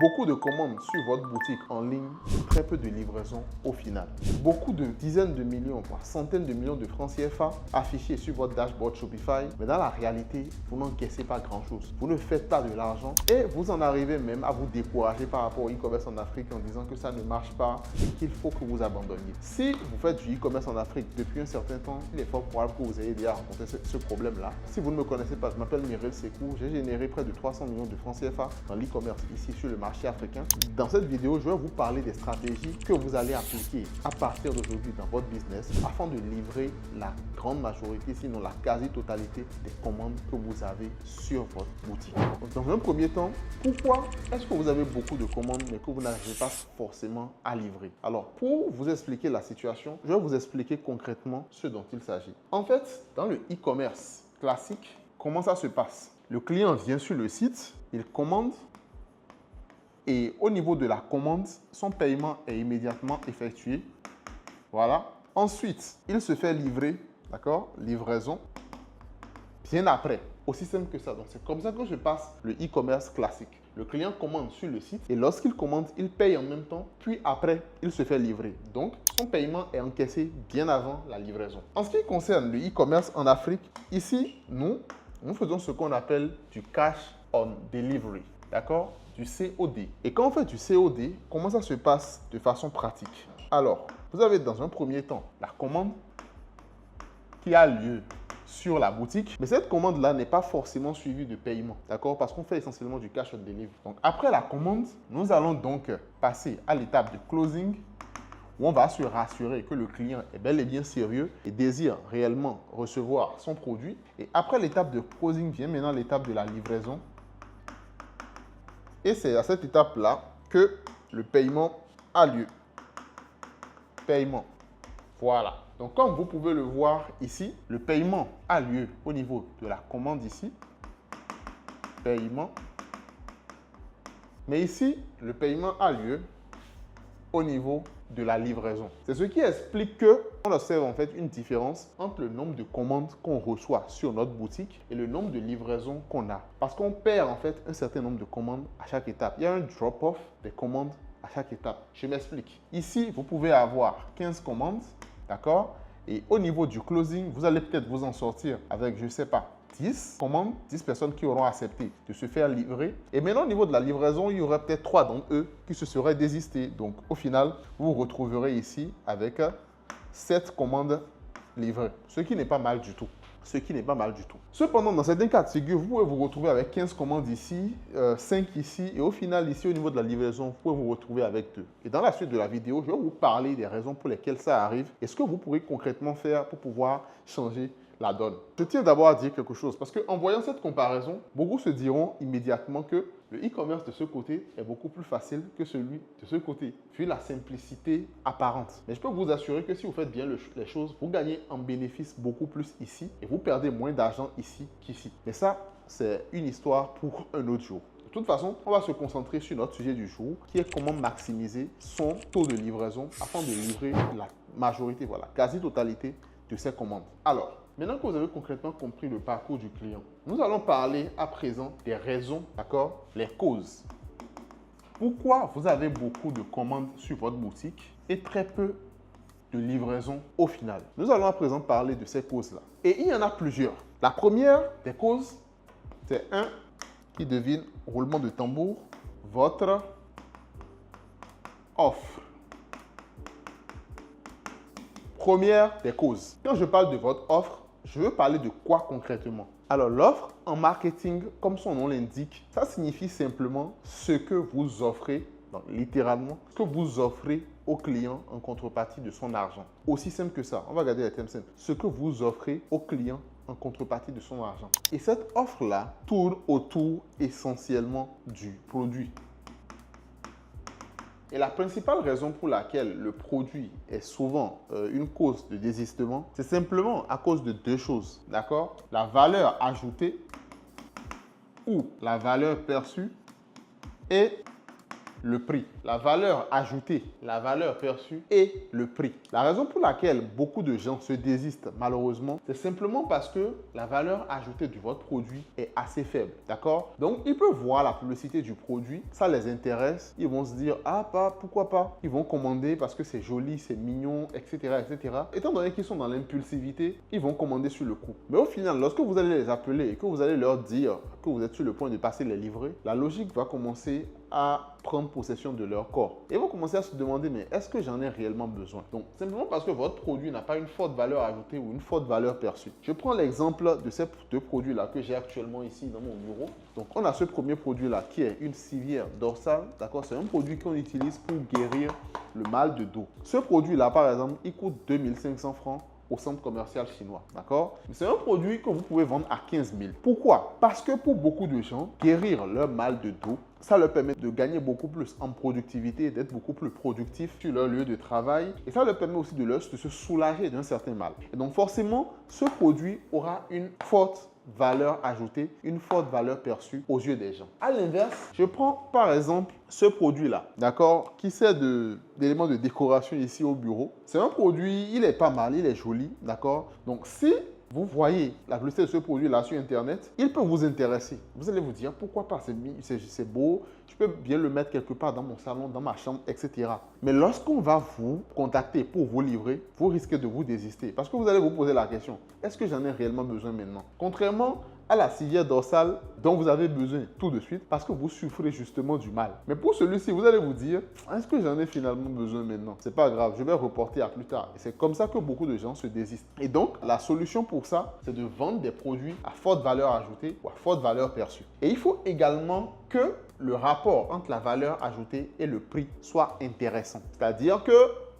Beaucoup de commandes sur votre boutique en ligne, très peu de livraison au final. Beaucoup de dizaines de millions, voire centaines de millions de francs CFA affichés sur votre dashboard Shopify, mais dans la réalité, vous n'encaissez pas grand-chose. Vous ne faites pas de l'argent et vous en arrivez même à vous décourager par rapport au e-commerce en Afrique en disant que ça ne marche pas et qu'il faut que vous abandonniez. Si vous faites du e-commerce en Afrique depuis un certain temps, il est fort probable que vous ayez déjà rencontré ce problème-là. Si vous ne me connaissez pas, je m'appelle Mireille Sekou. J'ai généré près de 300 millions de francs CFA dans l'e-commerce ici sur le marché africain. Dans cette vidéo, je vais vous parler des stratégies que vous allez appliquer à partir d'aujourd'hui dans votre business afin de livrer la grande majorité, sinon la quasi-totalité des commandes que vous avez sur votre boutique. Donc, dans un premier temps, pourquoi est-ce que vous avez beaucoup de commandes mais que vous n'arrivez pas forcément à livrer? Alors, pour vous expliquer la situation, je vais vous expliquer concrètement ce dont il s'agit. En fait, dans le e-commerce classique, comment ça se passe? Le client vient sur le site, il commande et au niveau de la commande, son paiement est immédiatement effectué. Voilà. Ensuite, il se fait livrer, d'accord? Livraison. Bien après, aussi simple que ça. Donc, c'est comme ça que je passe le e-commerce classique. Le client commande sur le site et lorsqu'il commande, il paye en même temps, puis après, il se fait livrer. Donc, son paiement est encaissé bien avant la livraison. En ce qui concerne le e-commerce en Afrique, ici, nous faisons ce qu'on appelle du cash on delivery, d'accord? Du COD. Et quand on fait du COD, comment ça se passe de façon pratique? Alors, vous avez dans un premier temps la commande qui a lieu sur la boutique. Mais cette commande-là n'est pas forcément suivie de paiement, d'accord? Parce qu'on fait essentiellement du cash on delivery. Donc, après la commande, nous allons donc passer à l'étape de closing où on va se rassurer que le client est bel et bien sérieux et désire réellement recevoir son produit. Et après l'étape de closing vient maintenant l'étape de la livraison. Et c'est à cette étape-là que le paiement a lieu. Paiement. Voilà. Donc, comme vous pouvez le voir ici, le paiement a lieu au niveau de la commande ici. Paiement. Mais ici, le paiement a lieu au niveau de la livraison. C'est ce qui explique qu'on observe en fait une différence entre le nombre de commandes qu'on reçoit sur notre boutique et le nombre de livraisons qu'on a. Parce qu'on perd en fait un certain nombre de commandes à chaque étape. Il y a un drop-off des commandes à chaque étape. Je m'explique. Ici, vous pouvez avoir 15 commandes, d'accord? Et au niveau du closing, vous allez peut-être vous en sortir avec, je ne sais pas, 10 commandes, 10 personnes qui auront accepté de se faire livrer. Et maintenant, au niveau de la livraison, il y aurait peut-être 3 d'entre eux qui se seraient désistés. Donc, au final, vous vous retrouverez ici avec 7 commandes livrées, ce qui n'est pas mal du tout. Ce qui n'est pas mal du tout. Cependant, dans certains cas de figure, vous pouvez vous retrouver avec 15 commandes ici, 5 ici, et au final, ici, au niveau de la livraison, vous pouvez vous retrouver avec 2. Et dans la suite de la vidéo, je vais vous parler des raisons pour lesquelles ça arrive et ce que vous pourrez concrètement faire pour pouvoir changer la donne. Je tiens d'abord à dire quelque chose parce qu'en voyant cette comparaison, beaucoup se diront immédiatement que le e-commerce de ce côté est beaucoup plus facile que celui de ce côté, vu la simplicité apparente. Mais je peux vous assurer que si vous faites bien les choses, vous gagnez en bénéfice beaucoup plus ici et vous perdez moins d'argent ici qu'ici. Mais ça, c'est une histoire pour un autre jour. De toute façon, on va se concentrer sur notre sujet du jour, qui est comment maximiser son taux de livraison afin de livrer la majorité, voilà, quasi-totalité de ses commandes. Alors, maintenant que vous avez concrètement compris le parcours du client, nous allons parler à présent des raisons, d'accord, les causes. Pourquoi vous avez beaucoup de commandes sur votre boutique et très peu de livraison au final? Nous allons à présent parler de ces causes-là. Et il y en a plusieurs. La première des causes, c'est qui devine, roulement de tambour, votre offre. Première des causes. Quand je parle de votre offre, je veux parler de quoi concrètement? Alors, l'offre en marketing, comme son nom l'indique, ça signifie simplement ce que vous offrez, donc littéralement, ce que vous offrez au client en contrepartie de son argent. Aussi simple que ça. On va regarder les thèmes simples. Ce que vous offrez au client en contrepartie de son argent. Et cette offre-là tourne autour essentiellement du produit. Et la principale raison pour laquelle le produit est souvent une cause de désistement, c'est simplement à cause de deux choses, d'accord? La valeur ajoutée ou la valeur perçue et le prix. La valeur ajoutée, la valeur perçue et le prix. La raison pour laquelle beaucoup de gens se désistent malheureusement, c'est simplement parce que la valeur ajoutée de votre produit est assez faible. D'accord? Donc, ils peuvent voir la publicité du produit, ça les intéresse, ils vont se dire « Ah, pourquoi pas ?» Ils vont commander parce que c'est joli, c'est mignon, etc., etc. Étant donné qu'ils sont dans l'impulsivité, ils vont commander sur le coup. Mais au final, lorsque vous allez les appeler et que vous allez leur dire que vous êtes sur le point de passer les livrer, la logique va commencer à prendre possession de leur corps. Et ils vont commencer à se demander, mais est-ce que j'en ai réellement besoin? Donc, simplement parce que votre produit n'a pas une forte valeur ajoutée ou une forte valeur perçue. Je prends l'exemple de ces deux produits-là que j'ai actuellement ici dans mon bureau. Donc, on a ce premier produit-là qui est une civière dorsale. D'accord? C'est un produit qu'on utilise pour guérir le mal de dos. Ce produit-là, par exemple, il coûte 2500 francs au centre commercial chinois, d'accord? C'est un produit que vous pouvez vendre à 15 000. Pourquoi? Parce que pour beaucoup de gens, guérir leur mal de dos, ça leur permet de gagner beaucoup plus en productivité, d'être beaucoup plus productifs sur leur lieu de travail. Et ça leur permet aussi de se soulager d'un certain mal. Et donc forcément, ce produit aura une forte valeur ajoutée, une forte valeur perçue aux yeux des gens. À l'inverse, je prends par exemple ce produit-là, d'accord, qui sert d'élément de décoration ici au bureau. C'est un produit, il est pas mal, il est joli, d'accord. Donc si vous voyez la publicité de ce produit-là sur Internet, il peut vous intéresser. Vous allez vous dire, pourquoi pas, c'est beau, je peux bien le mettre quelque part dans mon salon, dans ma chambre, etc. Mais lorsqu'on va vous contacter pour vous livrer, vous risquez de vous désister. Parce que vous allez vous poser la question, est-ce que j'en ai réellement besoin maintenant? Contrairement à la civière dorsale dont vous avez besoin tout de suite parce que vous souffrez justement du mal. Mais pour celui-ci, vous allez vous dire, est-ce que j'en ai finalement besoin maintenant? C'est pas grave, je vais reporter à plus tard. Et c'est comme ça que beaucoup de gens se désistent. Et donc, la solution pour ça, c'est de vendre des produits à forte valeur ajoutée ou à forte valeur perçue. Et il faut également que le rapport entre la valeur ajoutée et le prix soit intéressant. C'est-à-dire que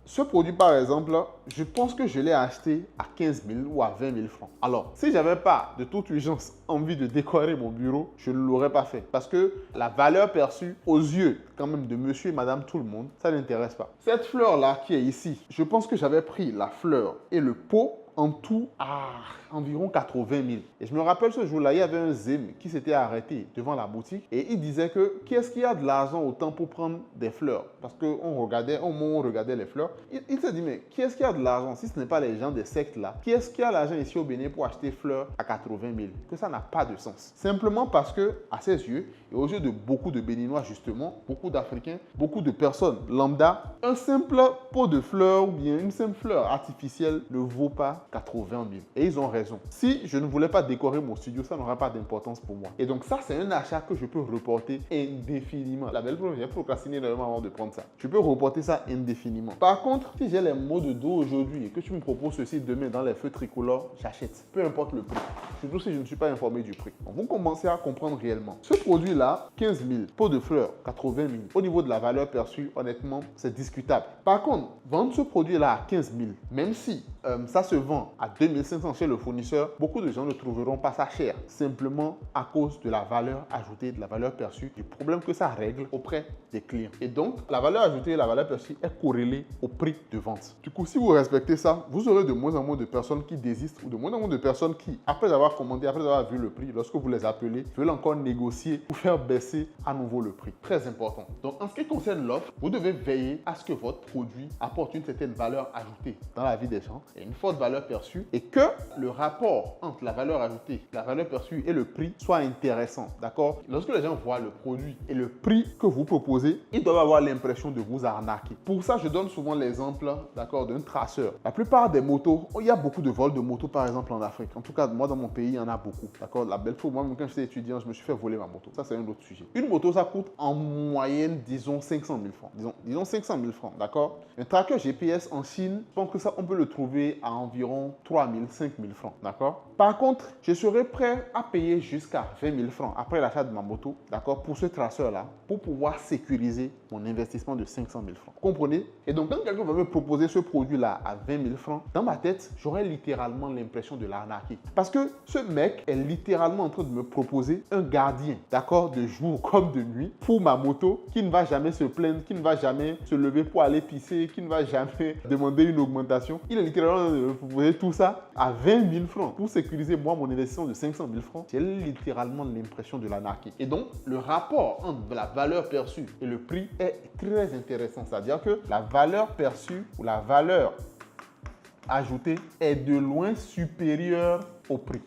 ce produit, par exemple, je pense que je l'ai acheté à 15 000 ou à 20 000 francs. Alors, si je n'avais pas de toute urgence envie de décorer mon bureau, je ne l'aurais pas fait. Parce que la valeur perçue aux yeux quand même de monsieur et madame tout le monde, ça n'intéresse pas. Cette fleur-là qui est ici, je pense que j'avais pris la fleur et le pot en tout à environ 80 000. Et je me rappelle ce jour-là, il y avait un Zim qui s'était arrêté devant la boutique et il disait que qui est-ce qui a de l'argent autant pour prendre des fleurs? Parce qu'on regardait, au moment où on regardait les fleurs, il s'est dit, mais qui est-ce qui a de l'argent si ce n'est pas les gens des sectes là? Qui est-ce qui a l'argent ici au Bénin pour acheter fleurs à 80 000? Que ça n'a pas de sens. Simplement parce que, à ses yeux, et aux yeux de beaucoup de Béninois justement, beaucoup d'Africains, beaucoup de personnes lambda, un simple pot de fleurs ou bien une simple fleur artificielle ne vaut pas 80 000. Et ils ont raison. Si je ne voulais pas décorer mon studio, ça n'aura pas d'importance pour moi. Et donc ça, c'est un achat que je peux reporter indéfiniment. La belle preuve, j'ai procrastiné énormément avant de prendre ça. Je peux reporter ça indéfiniment. Par contre, si j'ai les maux de dos aujourd'hui et que tu me proposes ceci demain dans les feux tricolores, j'achète. Peu importe le prix. Surtout si je ne suis pas informé du prix. Donc, vous commencez à comprendre réellement. Ce produit-là, 15 000, pot de fleurs, 80 000. Au niveau de la valeur perçue, honnêtement, c'est discutable. Par contre, vendre ce produit-là à 15 000, même si ça se vend à 2500 chez le fournisseur, beaucoup de gens ne trouveront pas ça cher. Simplement à cause de la valeur ajoutée, de la valeur perçue, du problème que ça règle auprès des clients. Et donc, la valeur ajoutée et la valeur perçue est corrélée au prix de vente. Du coup, si vous respectez ça, vous aurez de moins en moins de personnes qui désistent ou de moins en moins de personnes qui, après avoir commandé, après avoir vu le prix, lorsque vous les appelez, veulent encore négocier ou faire baisser à nouveau le prix. Très important. Donc, en ce qui concerne l'offre, vous devez veiller à ce que votre produit apporte une certaine valeur ajoutée dans la vie des gens et une forte valeur perçue et que le rapport entre la valeur ajoutée, la valeur perçue et le prix soit intéressant. D'accord? Lorsque les gens voient le produit et le prix que vous proposez, ils doivent avoir l'impression de vous arnaquer. Pour ça, je donne souvent l'exemple, d'accord, d'un traceur. La plupart des motos, il y a beaucoup de vols de motos, par exemple, en Afrique. En tout cas, moi, dans mon pays, il y en a beaucoup. D'accord? La belle fois, moi, quand j'étais étudiant, je me suis fait voler ma moto. Ça, c'est un autre sujet. Une moto, ça coûte en moyenne, disons, 500 000 francs. Disons 500 000 francs, d'accord? Un tracker GPS en Chine, je pense que ça, on peut le trouver à environ 3 000, 5 000 francs, d'accord? Par contre, je serais prêt à payer jusqu'à 20 000 francs après l'achat de ma moto, d'accord, pour ce traceur-là, pour pouvoir sécuriser mon investissement de 500 000 francs. Vous comprenez? Et donc, quand quelqu'un va me proposer ce produit-là à 20 000 francs, dans ma tête, j'aurais littéralement l'impression de l'arnaquer. Parce que ce mec est littéralement en train de me proposer un gardien, d'accord, de jour comme de nuit, pour ma moto, qui ne va jamais se plaindre, qui ne va jamais se lever pour aller pisser, qui ne va jamais demander une augmentation. Il est littéralement en train de me proposer faisais tout ça à 20 000 francs pour sécuriser moi mon investissement de 500 000 francs, j'ai littéralement l'impression de l'arnaquer. Et donc, le rapport entre la valeur perçue et le prix est très intéressant. C'est-à-dire que la valeur perçue ou la valeur ajoutée est de loin supérieure au prix.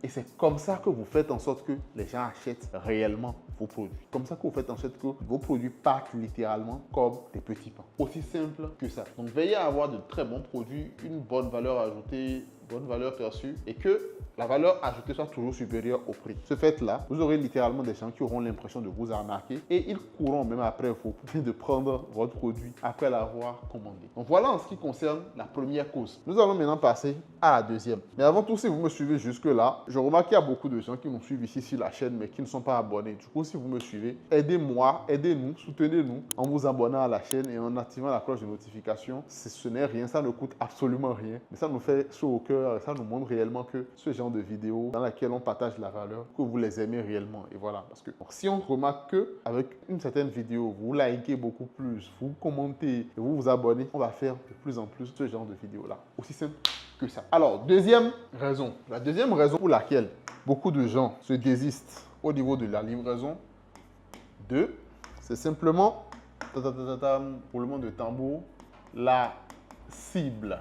Et c'est comme ça que vous faites en sorte que les gens achètent réellement vos produits. Comme ça que vous faites en sorte que vos produits partent littéralement comme des petits pains. Aussi simple que ça. Donc, veillez à avoir de très bons produits, une bonne valeur ajoutée, bonne valeur perçue et que la valeur ajoutée soit toujours supérieure au prix. Ce fait-là, vous aurez littéralement des gens qui auront l'impression de vous arnaquer et ils courront même après vous de prendre votre produit après l'avoir commandé. Donc voilà en ce qui concerne la première cause. Nous allons maintenant passer à la deuxième. Mais avant tout, si vous me suivez jusque-là, je remarque qu'il y a beaucoup de gens qui nous suivent ici sur la chaîne mais qui ne sont pas abonnés. Du coup, si vous me suivez, aidez-moi, aidez-nous, soutenez-nous en vous abonnant à la chaîne et en activant la cloche de notification. Ce n'est rien, ça ne coûte absolument rien. Mais ça nous fait chaud au cœur et ça nous montre réellement que ce genre de vidéos dans laquelle on partage la valeur, que vous les aimez réellement. Et voilà, parce que si on remarque qu'avec une certaine vidéo, vous likez beaucoup plus, vous commentez et vous vous abonnez, on va faire de plus en plus ce genre de vidéos-là. Aussi simple que ça. Alors, deuxième raison. La deuxième raison pour laquelle beaucoup de gens se désistent au niveau de la livraison, c'est simplement, pour le monde de tambour, la cible.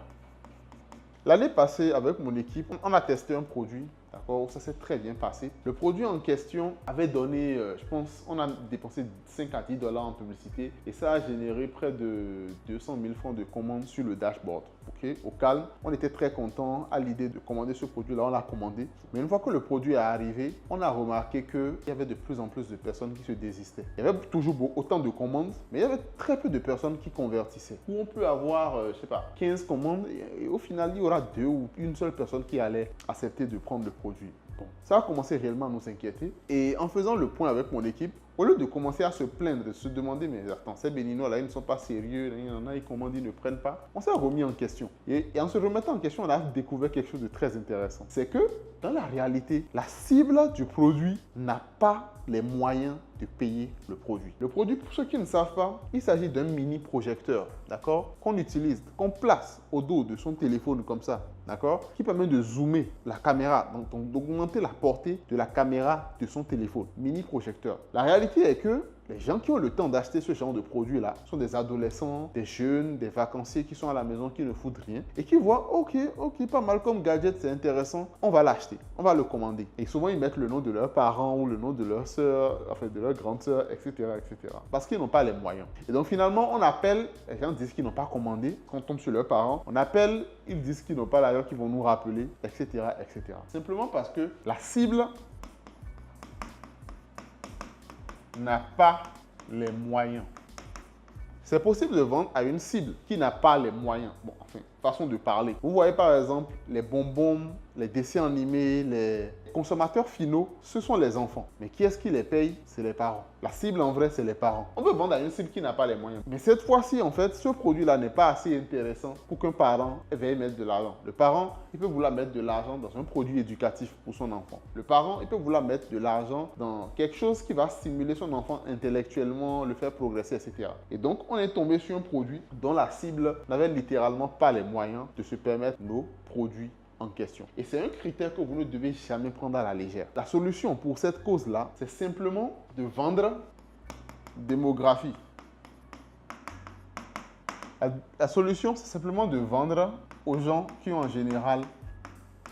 L'année passée, avec mon équipe, on a testé un produit, d'accord, ça s'est très bien passé. Le produit en question avait donné, je pense, on a dépensé 5 à 10 $ en publicité et ça a généré près de 200 000 francs de commandes sur le dashboard. Okay? Au calme, on était très content à l'idée de commander ce produit-là, on l'a commandé. Mais une fois que le produit est arrivé, on a remarqué qu'il y avait de plus en plus de personnes qui se désistaient. Il y avait toujours autant de commandes, mais il y avait très peu de personnes qui convertissaient. Où on peut avoir, je sais pas, 15 commandes et au final, il y aura 2 ou une seule personne qui allait accepter de prendre le produit. Bon, ça a commencé réellement à nous inquiéter. Et en faisant le point avec mon équipe, au lieu de commencer à se plaindre, de se demander, mais attends, ces Béninois là, ils ne sont pas sérieux, il y en a, ils commandent, ils ne prennent pas. On s'est remis en question. Et en se remettant en question, on a découvert quelque chose de très intéressant. C'est que, dans la réalité, la cible du produit n'a pas les moyens de payer le produit. Le produit, pour ceux qui ne savent pas, il s'agit d'un mini projecteur, d'accord, qu'on utilise, qu'on place au dos de son téléphone comme ça, d'accord, qui permet de zoomer la caméra, donc d'augmenter la portée de la caméra de son téléphone. Mini projecteur. La réalité est que les gens qui ont le temps d'acheter ce genre de produit-là sont des adolescents, des jeunes, des vacanciers qui sont à la maison, qui ne foutent rien et qui voient, ok, pas mal comme gadget, c'est intéressant, on va l'acheter, on va le commander. Et souvent, ils mettent le nom de leurs parents ou le nom de leur soeur, enfin de leur grande soeur, etc., etc. Parce qu'ils n'ont pas les moyens. Et donc, finalement, on appelle, les gens disent qu'ils n'ont pas commandé, quand on tombe sur leurs parents, on appelle, ils disent qu'ils n'ont pas l'argent, qu'ils vont nous rappeler, etc., etc. Simplement parce que la cible n'a pas les moyens. C'est possible de vendre à une cible qui n'a pas les moyens. Bon, enfin, façon de parler. Vous voyez par exemple les bonbons, les dessins animés, les consommateurs finaux, ce sont les enfants. Mais qui est-ce qui les paye? C'est les parents. La cible en vrai, c'est les parents. On veut vendre à une cible qui n'a pas les moyens. Mais cette fois-ci, en fait, ce produit-là n'est pas assez intéressant pour qu'un parent veuille mettre de l'argent. Le parent, il peut vouloir mettre de l'argent dans un produit éducatif pour son enfant. Le parent, il peut vouloir mettre de l'argent dans quelque chose qui va stimuler son enfant intellectuellement, le faire progresser, etc. Et donc, on est tombé sur un produit dont la cible n'avait littéralement pas les moyens de se permettre nos produits en question. Et c'est un critère que vous ne devez jamais prendre à la légère. La solution pour cette cause-là, c'est simplement de vendre démographie. La solution, c'est simplement de vendre aux gens qui ont en général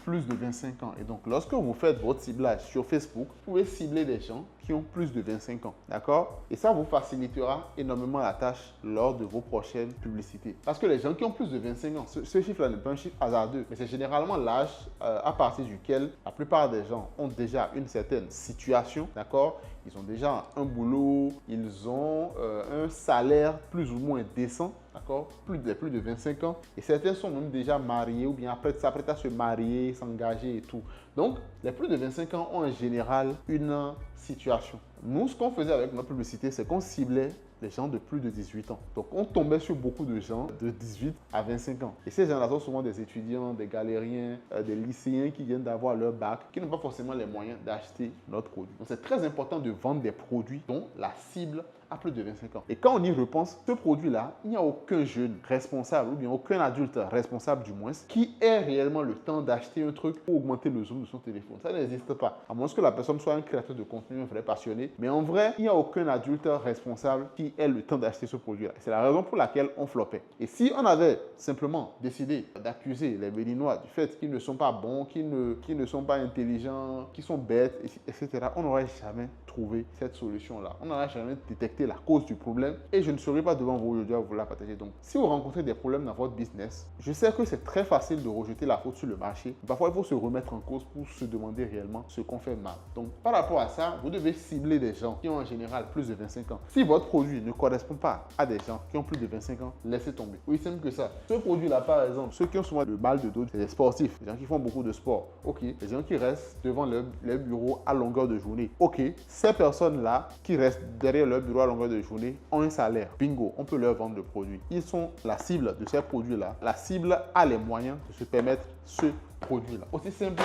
plus de 25 ans. Et donc, lorsque vous faites votre ciblage sur Facebook, vous pouvez cibler des gens qui ont plus de 25 ans. D'accord? Et ça vous facilitera énormément la tâche lors de vos prochaines publicités. Parce que les gens qui ont plus de 25 ans, ce chiffre-là n'est pas un chiffre hasardeux, mais c'est généralement l'âge à partir duquel la plupart des gens ont déjà une certaine situation. D'accord? Ils ont déjà un boulot, ils ont un salaire plus ou moins décent. D'accord? Plus de 25 ans. Et certains sont même déjà mariés ou bien s'apprêtent à se marier, s'engager et tout. Donc, les plus de 25 ans ont en général une situation. Nous, ce qu'on faisait avec notre publicité, c'est qu'on ciblait les gens de plus de 18 ans. Donc, on tombait sur beaucoup de gens de 18 à 25 ans. Et ces gens-là sont souvent des étudiants, des galériens, des lycéens qui viennent d'avoir leur bac, qui n'ont pas forcément les moyens d'acheter notre produit. Donc, c'est très important de vendre des produits dont la cible a plus de 25 ans. Et quand on y repense, ce produit-là, il n'y a aucun jeune responsable, ou bien aucun adulte responsable du moins, qui ait réellement le temps d'acheter un truc pour augmenter le zoom de son téléphone. Ça n'existe pas. À moins que la personne soit un créateur de contenu, un vrai passionné. Mais en vrai, il n'y a aucun adulte responsable qui ait le temps d'acheter ce produit-là. C'est la raison pour laquelle on floppait. Et si on avait simplement décidé d'accuser les Béninois du fait qu'ils ne sont pas bons, qu'ils ne sont pas intelligents, qu'ils sont bêtes, etc., on n'aurait jamais trouvé cette solution-là. On n'aurait jamais détecté la cause du problème et je ne serai pas devant vous aujourd'hui à vous la partager. Donc, si vous rencontrez des problèmes dans votre business, je sais que c'est très facile de rejeter la faute sur le marché. Parfois, il faut se remettre en cause pour se demander réellement ce qu'on fait mal. Donc, par rapport à ça, vous devez cibler des gens qui ont en général plus de 25 ans. Si votre produit ne correspond pas à des gens qui ont plus de 25 ans, laissez tomber. Oui, simple que ça. Ce produit-là, par exemple, ceux qui ont souvent le mal de dos, c'est des sportifs, des gens qui font beaucoup de sport. OK. Les gens qui restent devant leur bureau à longueur de journée. OK. Ces personnes-là qui restent derrière leur bureau à longueur de journée ont un salaire. Bingo, on peut leur vendre le produit. Ils sont la cible de ces produits-là. La cible a les moyens de se permettre ce produit-là. Aussi simple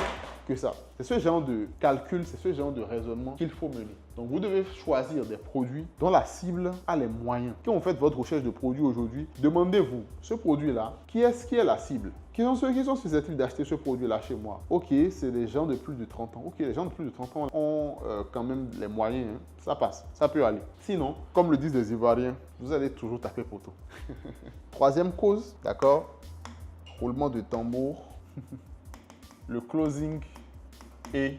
que ça. C'est ce genre de calcul, c'est ce genre de raisonnement qu'il faut mener. Donc, vous devez choisir des produits dont la cible a les moyens. Quand vous faites votre recherche de produits aujourd'hui, demandez-vous, ce produit-là, qui est la cible? Qui sont ceux qui sont susceptibles d'acheter ce produit-là chez moi? Ok, c'est les gens de plus de 30 ans. Ok, les gens de plus de 30 ans ont quand même les moyens. Hein. Ça passe, ça peut aller. Sinon, comme le disent les Ivoiriens, vous allez toujours taper poteau. Troisième cause, d'accord? Roulement de tambour. Le closing et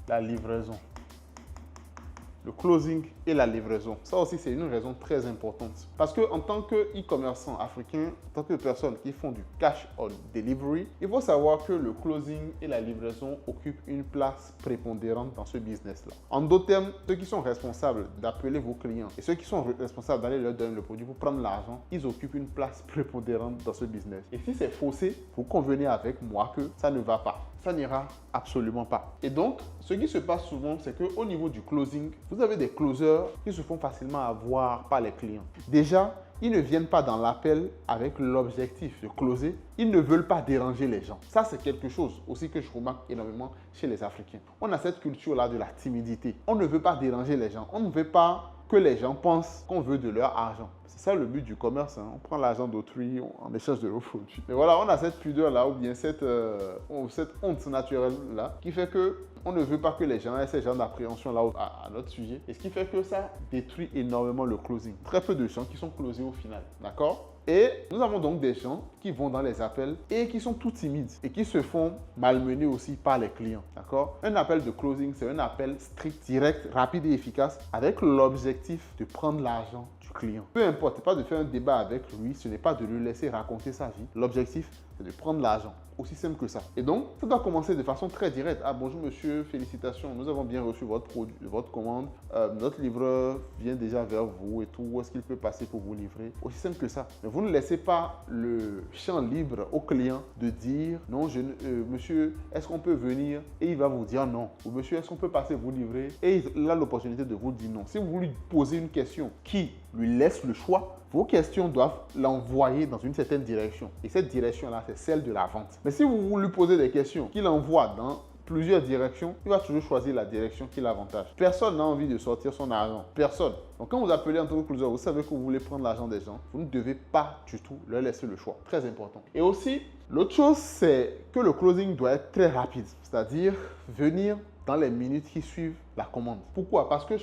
la livraison. Le closing et la livraison. Ça aussi, c'est une raison très importante. Parce qu'en tant qu'e-commerçant africain, en tant que personne qui font du cash on delivery, il faut savoir que le closing et la livraison occupent une place prépondérante dans ce business-là. En d'autres termes, ceux qui sont responsables d'appeler vos clients et ceux qui sont responsables d'aller leur donner le produit pour prendre l'argent, ils occupent une place prépondérante dans ce business. Et si c'est faussé, vous convenez avec moi que ça ne va pas. Ça n'ira absolument pas. Et donc, ce qui se passe souvent, c'est qu'au niveau du closing, vous avez des closers qui se font facilement avoir par les clients. Déjà, ils ne viennent pas dans l'appel avec l'objectif de closer. Ils ne veulent pas déranger les gens. Ça, c'est quelque chose aussi que je remarque énormément chez les Africains. On a cette culture-là de la timidité. On ne veut pas déranger les gens. On ne veut pas que les gens pensent qu'on veut de leur argent. C'est ça le but du commerce. Hein. On prend l'argent d'autrui en échange de nos produits. Mais voilà, on a cette pudeur-là ou bien cette honte naturelle-là qui fait que on ne veut pas que les gens aient ce genre d'appréhension-là à notre sujet. Et ce qui fait que ça détruit énormément le closing. Très peu de gens qui sont closés au final. D'accord? Et nous avons donc des gens qui vont dans les appels et qui sont tout timides et qui se font malmener aussi par les clients. D'accord? Un appel de closing, c'est un appel strict, direct, rapide et efficace avec l'objectif de prendre l'argent du client. Peu importe, c'est pas de faire un débat avec lui, ce n'est pas de lui laisser raconter sa vie. L'objectif, c'est de prendre l'argent. Aussi simple que ça. Et donc, ça doit commencer de façon très directe. Ah, bonjour monsieur, félicitations, nous avons bien reçu votre produit, votre commande. Notre livreur vient déjà vers vous et tout. Où est-ce qu'il peut passer pour vous livrer? Aussi simple que ça. Mais vous ne laissez pas le champ libre au client de dire non, monsieur, est-ce qu'on peut venir? Et il va vous dire non. Ou monsieur, est-ce qu'on peut passer vous livrer? Et il a l'opportunité de vous dire non. Si vous lui posez une question qui lui laisse le choix, vos questions doivent l'envoyer dans une certaine direction. Et cette direction-là, c'est celle de la vente. Mais si vous lui posez des questions qu'il envoie dans plusieurs directions, il va toujours choisir la direction qui l'avantage. Personne n'a envie de sortir son argent. Personne. Donc quand vous appelez en tant que closer, vous savez que vous voulez prendre l'argent des gens, vous ne devez pas du tout leur laisser le choix. Très important. Et aussi, l'autre chose, c'est que le closing doit être très rapide. C'est-à-dire venir dans les minutes qui suivent la commande. Pourquoi? Parce que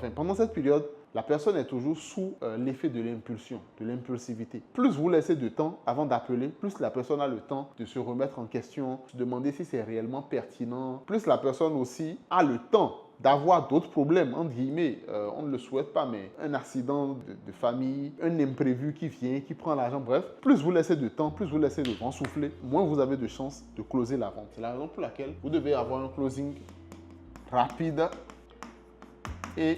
pendant cette période, la personne est toujours sous l'effet de l'impulsion, de l'impulsivité. Plus vous laissez de temps avant d'appeler, plus la personne a le temps de se remettre en question, se demander si c'est réellement pertinent. Plus la personne aussi a le temps d'avoir d'autres problèmes, entre guillemets, on ne le souhaite pas, mais un accident de famille, un imprévu qui vient, qui prend l'argent, bref. Plus vous laissez de temps, plus vous laissez de vent souffler, moins vous avez de chances de closer la vente. C'est la raison pour laquelle vous devez avoir un closing rapide et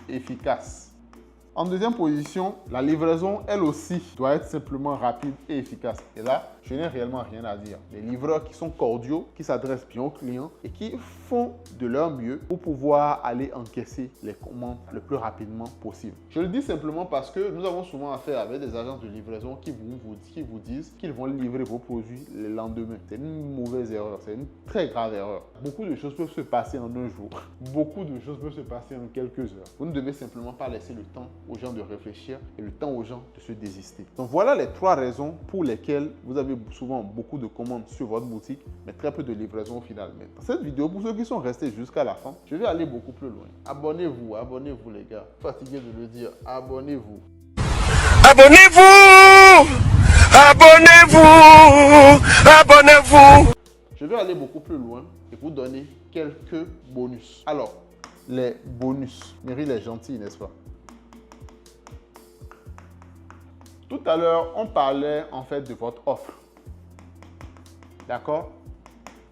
efficace. En deuxième position, la livraison, elle aussi, doit être simplement rapide et efficace. Et là, je n'ai réellement rien à dire. Les livreurs qui sont cordiaux, qui s'adressent bien aux clients et qui font de leur mieux pour pouvoir aller encaisser les commandes le plus rapidement possible. Je le dis simplement parce que nous avons souvent affaire avec des agences de livraison qui vous disent qu'ils vont livrer vos produits le lendemain. C'est une mauvaise erreur, c'est une très grave erreur. Beaucoup de choses peuvent se passer en un jour. Beaucoup de choses peuvent se passer en quelques heures. Vous ne devez simplement pas laisser le temps aux gens de réfléchir et le temps aux gens de se désister. Donc voilà les 3 raisons pour lesquelles vous avez souvent beaucoup de commandes sur votre boutique, mais très peu de livraison au final. Mais dans cette vidéo, pour ceux qui sont restés jusqu'à la fin, je vais aller beaucoup plus loin. Abonnez-vous, abonnez-vous les gars. Fatigué de le dire, abonnez-vous. Abonnez-vous! Abonnez-vous! Abonnez-vous! Je vais aller beaucoup plus loin et vous donner quelques bonus. Alors, les bonus. Meryl est gentille, n'est-ce pas? Tout à l'heure, on parlait en fait de votre offre. D'accord?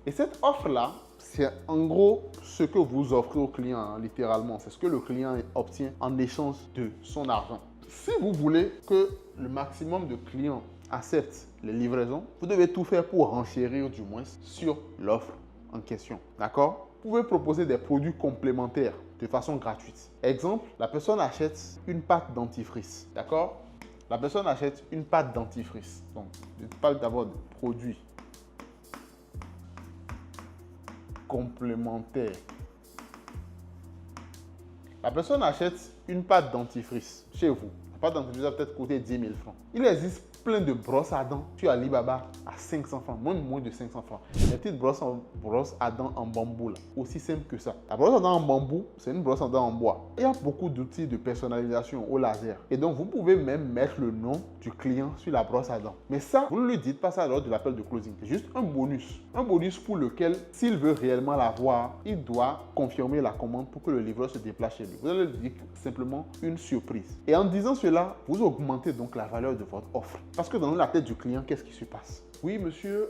Et cette offre-là, c'est en gros ce que vous offrez au client, hein, littéralement. C'est ce que le client obtient en échange de son argent. Si vous voulez que le maximum de clients acceptent les livraisons, vous devez tout faire pour renchérir du moins sur l'offre en question. D'accord? Vous pouvez proposer des produits complémentaires de façon gratuite. Exemple, la personne achète une pâte dentifrice. D'accord? La personne achète une pâte dentifrice. Donc, je parle d'abord de produits complémentaires. La personne achète une pâte dentifrice chez vous. La pâte dentifrice va peut-être coûter 10 000 francs. Il existe plein de brosses à dents sur Alibaba à 500 francs, moins de 500 francs. Les petites brosses à dents en bambou, là, aussi simple que ça. La brosse à dents en bambou, c'est une brosse à dents en bois. Il y a beaucoup d'outils de personnalisation au laser. Et donc, vous pouvez même mettre le nom du client sur la brosse à dents. Mais ça, vous ne lui dites pas ça lors de l'appel de closing. C'est juste un bonus. Un bonus pour lequel, s'il veut réellement l'avoir, il doit confirmer la commande pour que le livreur se déplace chez lui. Vous allez lui dire simplement une surprise. Et en disant cela, vous augmentez donc la valeur de votre offre. Parce que dans la tête du client, qu'est-ce qui se passe? Oui, monsieur,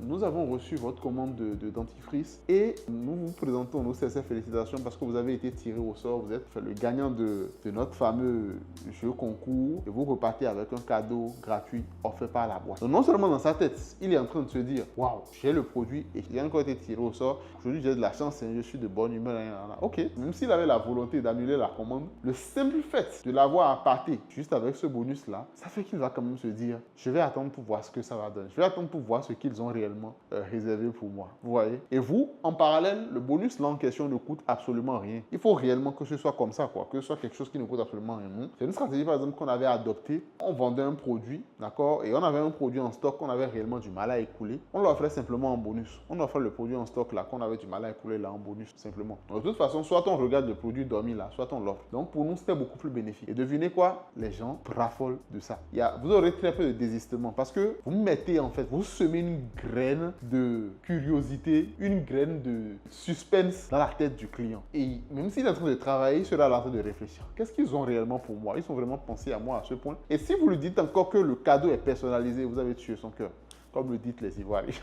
nous avons reçu votre commande de dentifrice et nous vous présentons nos sincères félicitations parce que vous avez été tiré au sort. Vous êtes le gagnant de notre fameux jeu concours et vous repartez avec un cadeau gratuit offert par la boîte. Donc, non seulement dans sa tête, il est en train de se dire « Waouh, j'ai le produit et j'ai encore été tiré au sort. Aujourd'hui, j'ai de la chance et je suis de bonne humeur. » Ok, même s'il avait la volonté d'annuler la commande, le simple fait de l'avoir appâté juste avec ce bonus-là, ça fait qu'il va quand même se dire « Je vais attendre pour voir ce que ça va donner. Je vais attendre pour voir ce qu'ils ont réellement réservé pour moi. » Vous voyez? Et vous, en parallèle, le bonus là en question ne coûte absolument rien. Il faut réellement que ce soit comme ça, quoi. Que ce soit quelque chose qui ne coûte absolument rien. C'est une stratégie, par exemple, qu'on avait adoptée. On vendait un produit, d'accord? Et on avait un produit en stock qu'on avait réellement du mal à écouler. On l'offrait simplement en bonus. On offrait le produit en stock là qu'on avait du mal à écouler là en bonus, simplement. Donc, de toute façon, soit on regarde le produit dormi là, soit on l'offre. Donc, pour nous, c'était beaucoup plus bénéfique. Et devinez quoi? Les gens raffolent de ça. Vous aurez très peu de désistement parce que vous mettez en fait, vous semez une graine de curiosité, une graine de suspense dans la tête du client. Et même s'il est en train de travailler, il sera en train de réfléchir. Qu'est-ce qu'ils ont réellement pour moi? Ils ont vraiment pensé à moi à ce point. Et si vous lui dites encore que le cadeau est personnalisé, vous avez tué son cœur. Comme le disent les Ivoiriens.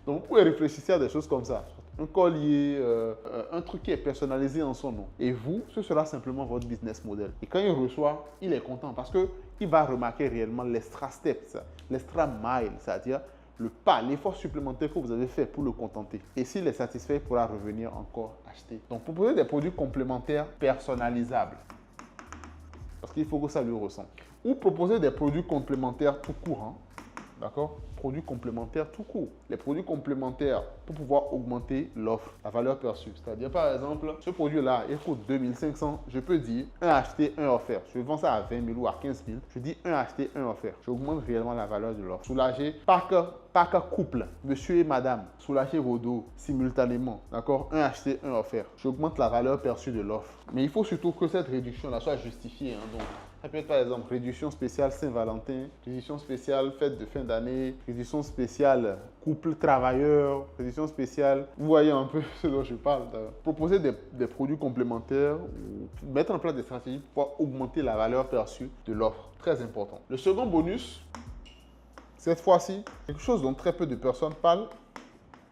Donc, vous pouvez réfléchir à des choses comme ça. Un collier, un truc qui est personnalisé en son nom. Et vous, ce sera simplement votre business model. Et quand il reçoit, il est content parce qu'il va remarquer réellement l'extra step, l'extra mile, c'est-à-dire le pas, l'effort supplémentaire que vous avez fait pour le contenter. Et s'il est satisfait, il pourra revenir encore acheter. Donc, proposez des produits complémentaires personnalisables. Parce qu'il faut que ça lui ressemble. Ou proposer des produits complémentaires tout court. Hein. D'accord? Produits complémentaires tout court. Les produits complémentaires pour pouvoir augmenter l'offre, la valeur perçue. C'est-à-dire, par exemple, ce produit-là, il coûte 2500. Je peux dire un acheté, un offert. Je vends ça à 20 000 ou à 15 000. Je dis un acheté, un offert. J'augmente réellement la valeur de l'offre. Soulager, pas que couple, monsieur et madame. Soulagez vos dos simultanément. D'accord? Un acheté, un offert. J'augmente la valeur perçue de l'offre. Mais il faut surtout que cette réduction-là soit justifiée. Hein, donc, ça peut être par exemple réduction spéciale Saint-Valentin, réduction spéciale fête de fin d'année, réduction spéciale couple travailleur, réduction spéciale, vous voyez un peu ce dont je parle. Proposer des produits complémentaires ou mettre en place des stratégies pour pouvoir augmenter la valeur perçue de l'offre. Très important. Le second bonus, cette fois-ci, quelque chose dont très peu de personnes parlent,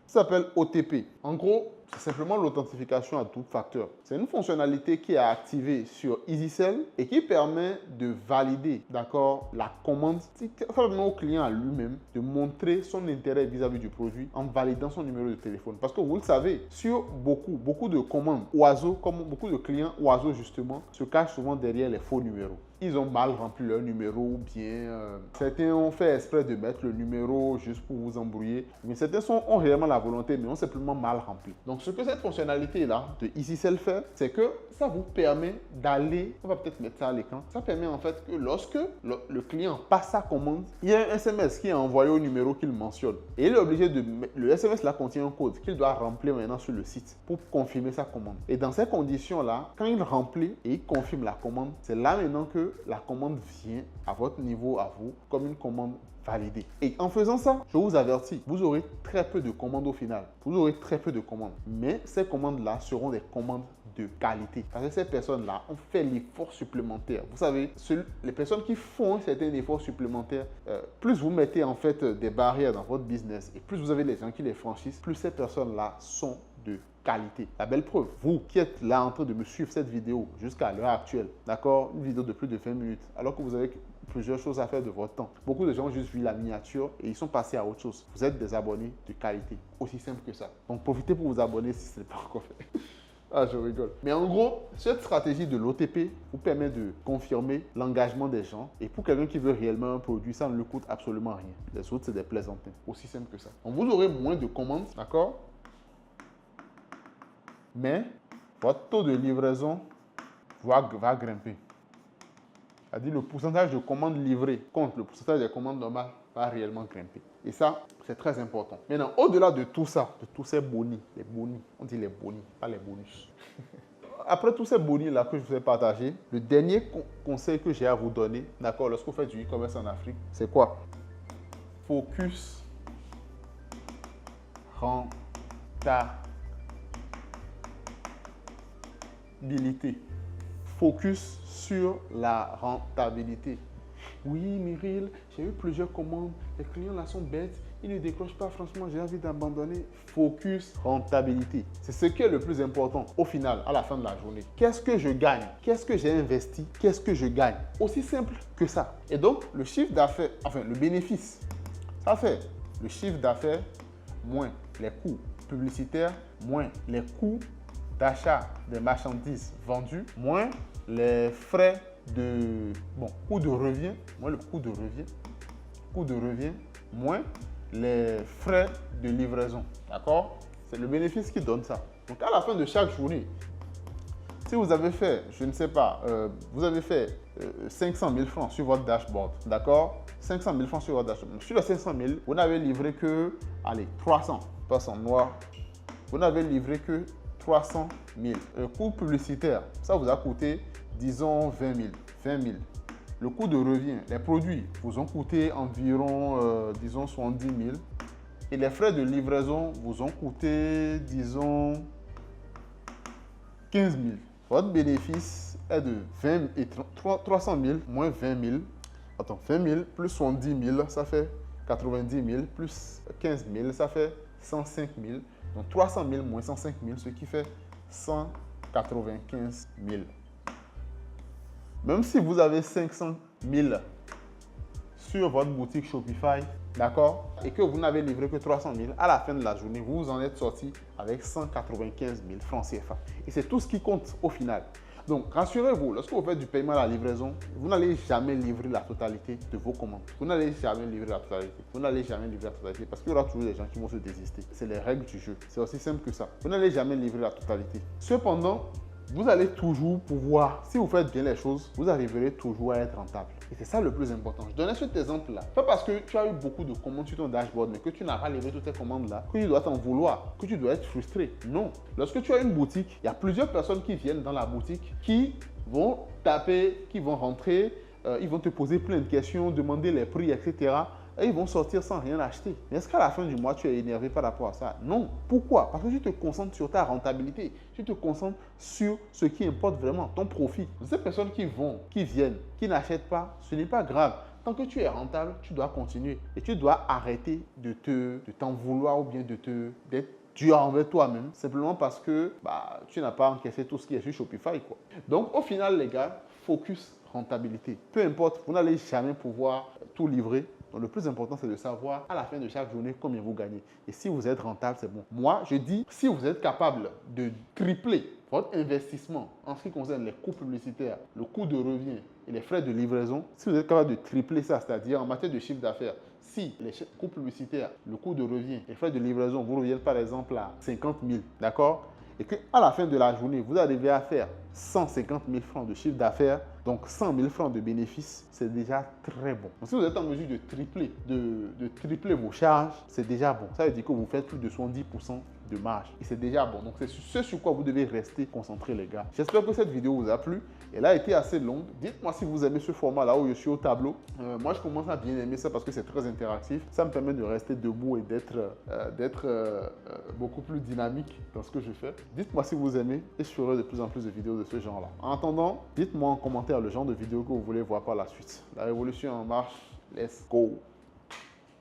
ça s'appelle OTP. En gros, c'est simplement l'authentification à tout facteur. C'est une fonctionnalité qui est activée sur EasySell et qui permet de valider, d'accord, la commande. Ça permet au client à lui-même de montrer son intérêt vis-à-vis du produit en validant son numéro de téléphone. Parce que vous le savez, sur beaucoup de commandes oiseaux, comme beaucoup de clients oiseaux justement, se cachent souvent derrière les faux numéros. Ils ont mal rempli leur numéro ou bien certains ont fait exprès de mettre le numéro juste pour vous embrouiller. Mais certains ont réellement la volonté mais ont simplement mal rempli. Donc ce que cette fonctionnalité-là de EasySell fait, c'est que ça vous permet d'aller, on va peut-être mettre ça à l'écran, ça permet en fait que lorsque le client passe sa commande, il y a un SMS qui est envoyé au numéro qu'il mentionne. Et il est obligé de... Le SMS là contient un code qu'il doit remplir maintenant sur le site pour confirmer sa commande. Et dans ces conditions-là, quand il remplit et il confirme la commande, c'est là maintenant que la commande vient à votre niveau, à vous, comme une commande validée. Et en faisant ça, je vous avertis, vous aurez très peu de commandes au final. Vous aurez très peu de commandes. Mais ces commandes-là seront des commandes de qualité. Parce que ces personnes-là ont fait l'effort supplémentaire. Vous savez, les personnes qui font un certain effort supplémentaire, plus vous mettez en fait des barrières dans votre business et plus vous avez les gens qui les franchissent, plus ces personnes-là sont de qualité. La belle preuve, vous qui êtes là en train de me suivre cette vidéo jusqu'à l'heure actuelle, d'accord, une vidéo de plus de 20 minutes, alors que vous avez plusieurs choses à faire de votre temps. Beaucoup de gens ont juste vu la miniature et ils sont passés à autre chose. Vous êtes des abonnés de qualité, aussi simple que ça. Donc profitez pour vous abonner si ce n'est pas encore fait. Ah, je rigole. Mais en gros, cette stratégie de l'OTP vous permet de confirmer l'engagement des gens. Et pour quelqu'un qui veut réellement un produit, ça ne lui coûte absolument rien. Les autres, c'est des plaisantins. Aussi simple que ça. Donc, vous aurez moins de commandes, d'accord? Mais votre taux de livraison va grimper. C'est-à-dire le pourcentage de commandes livrées contre le pourcentage de commandes normales va réellement grimper. Et ça, c'est très important. Maintenant, au-delà de tout ça, de tous ces bonus, les bonus, on dit les bonus, pas les bonus. Après tous ces bonus-là que je vous ai partagés, le dernier conseil que j'ai à vous donner, d'accord, lorsque vous faites du e-commerce en Afrique, c'est quoi? Focus rentabilité. Focus sur la rentabilité. Oui, Meryl, j'ai eu plusieurs commandes. Les clients là sont bêtes. Ils ne décrochent pas. Franchement, j'ai envie d'abandonner. Focus rentabilité. C'est ce qui est le plus important au final, à la fin de la journée. Qu'est-ce que je gagne? Qu'est-ce que j'ai investi? Qu'est-ce que je gagne? Aussi simple que ça. Et donc, le chiffre d'affaires, enfin, le bénéfice, ça fait le chiffre d'affaires moins les coûts publicitaires, moins les coûts d'achat des marchandises vendues, moins les frais de coût de revient, moins le coût de revient, moins les frais de livraison. D'accord? C'est le bénéfice qui donne ça. Donc à la fin de chaque journée, si vous avez fait, je ne sais pas, vous avez fait 500 000 francs sur votre dashboard, d'accord? 500 000 francs sur votre dashboard. Sur les 500 000, vous n'avez livré que, allez, 300, passe en noir. Vous n'avez livré que 300 000. Le coût publicitaire, ça vous a coûté, disons, 20 000. Le coût de revient, les produits vous ont coûté environ, disons, 70 000. Et les frais de livraison vous ont coûté, disons, 15 000. Votre bénéfice est de 300 000 moins 20 000. Attends, 20 000 plus 70 000, ça fait 90 000 plus 15 000, ça fait 105 000. Donc 300 000 moins 105 000, ce qui fait 195 000. Même si vous avez 500 000 sur votre boutique Shopify, d'accord, et que vous n'avez livré que 300 000, à la fin de la journée, vous en êtes sorti avec 195 000 francs CFA. Et c'est tout ce qui compte au final. Donc, rassurez-vous, lorsque vous faites du paiement à la livraison, vous n'allez jamais livrer la totalité de vos commandes. Vous n'allez jamais livrer la totalité. Vous n'allez jamais livrer la totalité parce qu'il y aura toujours des gens qui vont se désister. C'est les règles du jeu. C'est aussi simple que ça. Vous n'allez jamais livrer la totalité. Cependant, vous allez toujours pouvoir, si vous faites bien les choses, vous arriverez toujours à être rentable. Et c'est ça le plus important. Je donnais cet exemple-là. Pas parce que tu as eu beaucoup de commandes sur ton dashboard, mais que tu n'as pas livré toutes tes commandes-là, que tu dois t'en vouloir, que tu dois être frustré. Non. Lorsque tu as une boutique, il y a plusieurs personnes qui viennent dans la boutique, qui vont taper, qui vont rentrer, ils vont te poser plein de questions, demander les prix, etc. Et ils vont sortir sans rien acheter. Mais est-ce qu'à la fin du mois, tu es énervé par rapport à ça? Non. Pourquoi? Parce que tu te concentres sur ta rentabilité. Tu te concentres sur ce qui importe vraiment, ton profit. Ces personnes qui viennent, qui n'achètent pas, ce n'est pas grave. Tant que tu es rentable, tu dois continuer. Et tu dois arrêter de t'en vouloir ou bien d'être dur envers toi-même, simplement parce que tu n'as pas encaissé tout ce qui est sur Shopify, quoi. Donc, au final, les gars, focus rentabilité. Peu importe, vous n'allez jamais pouvoir tout livrer. Donc, le plus important, c'est de savoir à la fin de chaque journée combien vous gagnez. Et si vous êtes rentable, c'est bon. Moi, je dis, si vous êtes capable de tripler votre investissement en ce qui concerne les coûts publicitaires, le coût de revient et les frais de livraison, si vous êtes capable de tripler ça, c'est-à-dire en matière de chiffre d'affaires, si les coûts publicitaires, le coût de revient, les frais de livraison vous reviennent par exemple à 50 000, d'accord? Et qu'à la fin de la journée, vous arrivez à faire 150 000 francs de chiffre d'affaires, donc 100 000 francs de bénéfices, c'est déjà très bon. Donc, si vous êtes en mesure de tripler vos charges, c'est déjà bon. Ça veut dire que vous faites plus de 70% de marge. Et c'est déjà bon. Donc, c'est ce sur quoi vous devez rester concentré, les gars. J'espère que cette vidéo vous a plu. Elle a été assez longue. Dites-moi si vous aimez ce format-là où je suis au tableau. Moi, je commence à bien aimer ça parce que c'est très interactif. Ça me permet de rester debout et d'être beaucoup plus dynamique dans ce que je fais. Dites-moi si vous aimez et je ferai de plus en plus de vidéos de ce genre-là. En attendant, dites-moi en commentaire le genre de vidéo que vous voulez voir par la suite. La révolution en marche. Let's go!